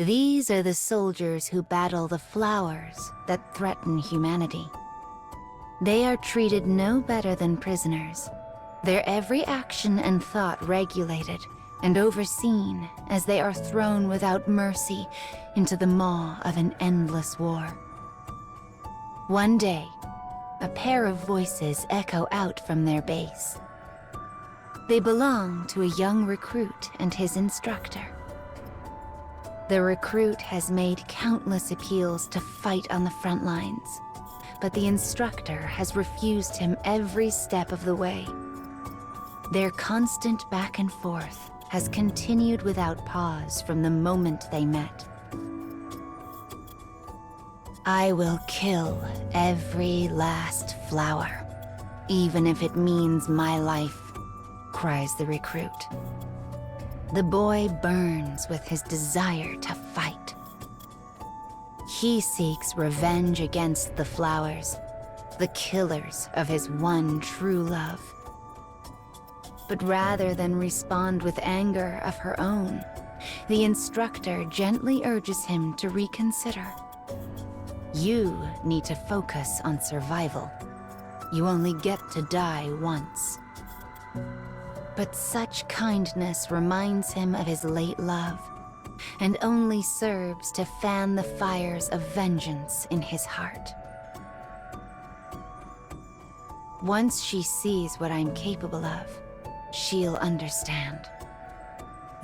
These are the soldiers who battle the flowers that threaten humanity. They are treated no better than prisoners, their every action and thought regulated and overseen as they are thrown without mercy into the maw of an endless war. One day, a pair of voices echo out from their base. They belong to a young recruit and his instructor. The recruit has made countless appeals to fight on the front lines, but the instructor has refused him every step of the way. Their constant back and forth has continued without pause from the moment they met. I will kill every last flower, even if it means my life, cries the recruit. The boy burns with his desire to fight. He seeks revenge against the flowers, the killers of his one true love. But rather than respond with anger of her own, the instructor gently urges him to reconsider. You need to focus on survival. You only get to die once. But such kindness reminds him of his late love, and only serves to fan the fires of vengeance in his heart. Once she sees what I'm capable of, she'll understand.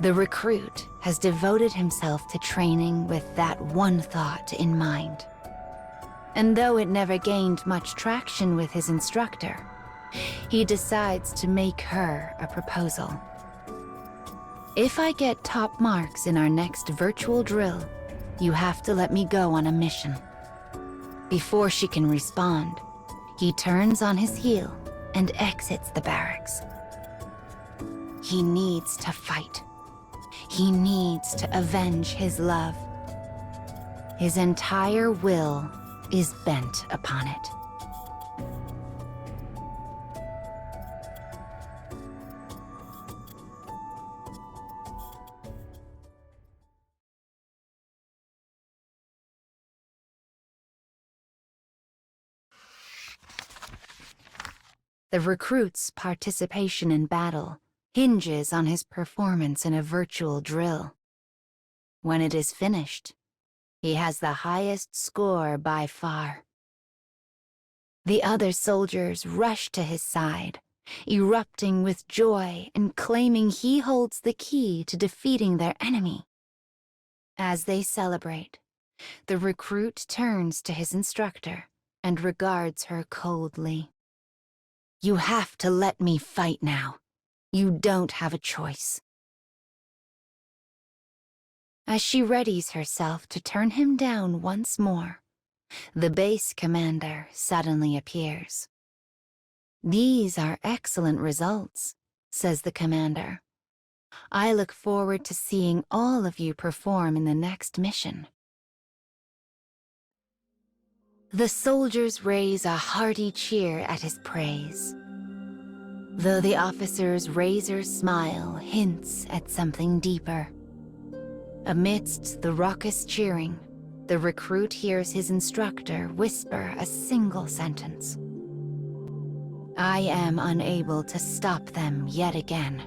The recruit has devoted himself to training with that one thought in mind. And though it never gained much traction with his instructor, he decides to make her a proposal. If I get top marks in our next virtual drill, you have to let me go on a mission. Before she can respond, he turns on his heel and exits the barracks. He needs to fight. He needs to avenge his love. His entire will is bent upon it. The recruit's participation in battle hinges on his performance in a virtual drill. When it is finished, he has the highest score by far. The other soldiers rush to his side, erupting with joy and claiming he holds the key to defeating their enemy. As they celebrate, the recruit turns to his instructor and regards her coldly. You have to let me fight now. You don't have a choice. As she readies herself to turn him down once more, the base commander suddenly appears. These are excellent results, says the commander. I look forward to seeing all of you perform in the next mission. The soldiers raise a hearty cheer at his praise, though the officer's razor smile hints at something deeper. Amidst the raucous cheering, the recruit hears his instructor whisper a single sentence. I am unable to stop them yet again.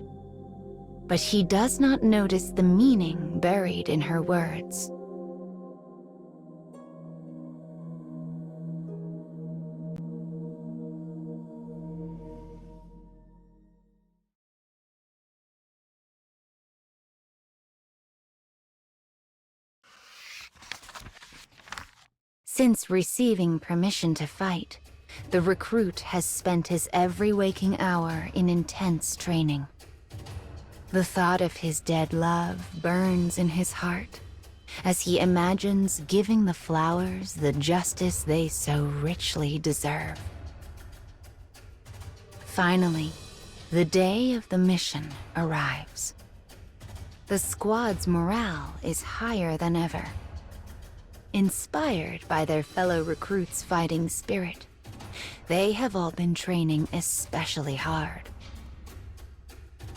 But he does not notice the meaning buried in her words. Since receiving permission to fight, the recruit has spent his every waking hour in intense training. The thought of his dead love burns in his heart as he imagines giving the flowers the justice they so richly deserve. Finally, the day of the mission arrives. The squad's morale is higher than ever. Inspired by their fellow recruits' fighting spirit, they have all been training especially hard.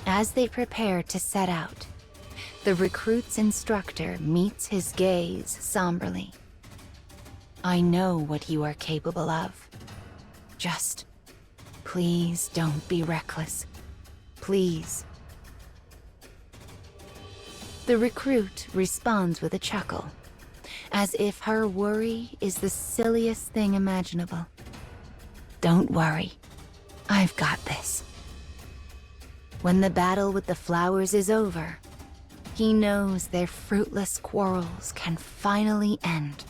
As they prepare to set out, The recruit's instructor meets his gaze somberly. I know what you are capable of. Just, please don't be reckless. Please. The recruit responds with a chuckle, as if her worry is the silliest thing imaginable. Don't worry, I've got this. When the battle with the flowers is over, he knows their fruitless quarrels can finally end.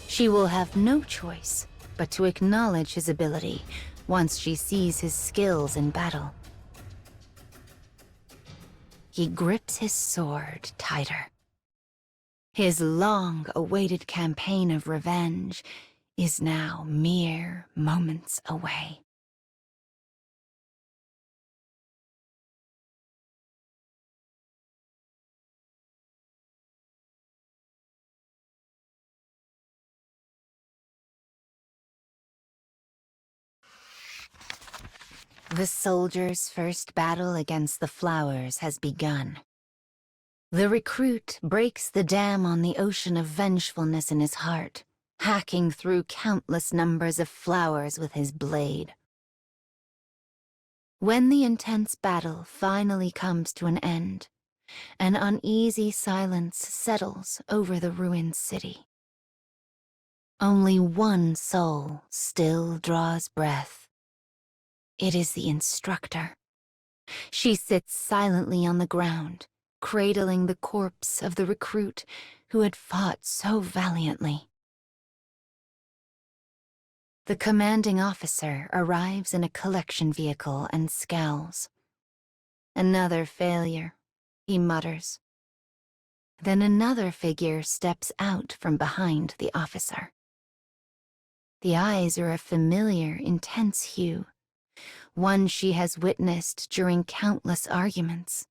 She will have no choice but to acknowledge his ability once she sees his skills in battle. He grips his sword tighter. His long-awaited campaign of revenge is now mere moments away. The soldier's first battle against the flowers has begun. The recruit breaks the dam on the ocean of vengefulness in his heart, hacking through countless numbers of flowers with his blade. When the intense battle finally comes to an end, an uneasy silence settles over the ruined city. Only one soul still draws breath. It is the instructor. She sits silently on the ground, cradling the corpse of the recruit who had fought so valiantly. The commanding officer arrives in a collection vehicle and scowls. Another failure, he mutters. Then another figure steps out from behind the officer. The eyes are a familiar, intense hue, one she has witnessed during countless arguments.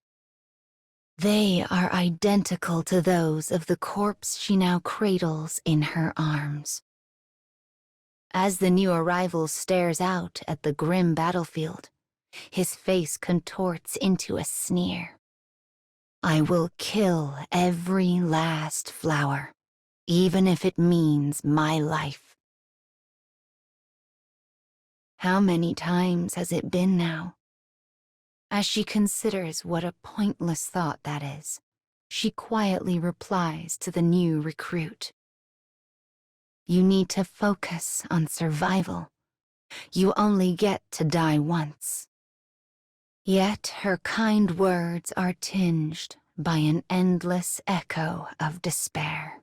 They are identical to those of the corpse she now cradles in her arms. As the new arrival stares out at the grim battlefield, his face contorts into a sneer. I will kill every last flower, even if it means my life. How many times has it been now? As she considers what a pointless thought that is, she quietly replies to the new recruit. You need to focus on survival. You only get to die once. Yet her kind words are tinged by an endless echo of despair.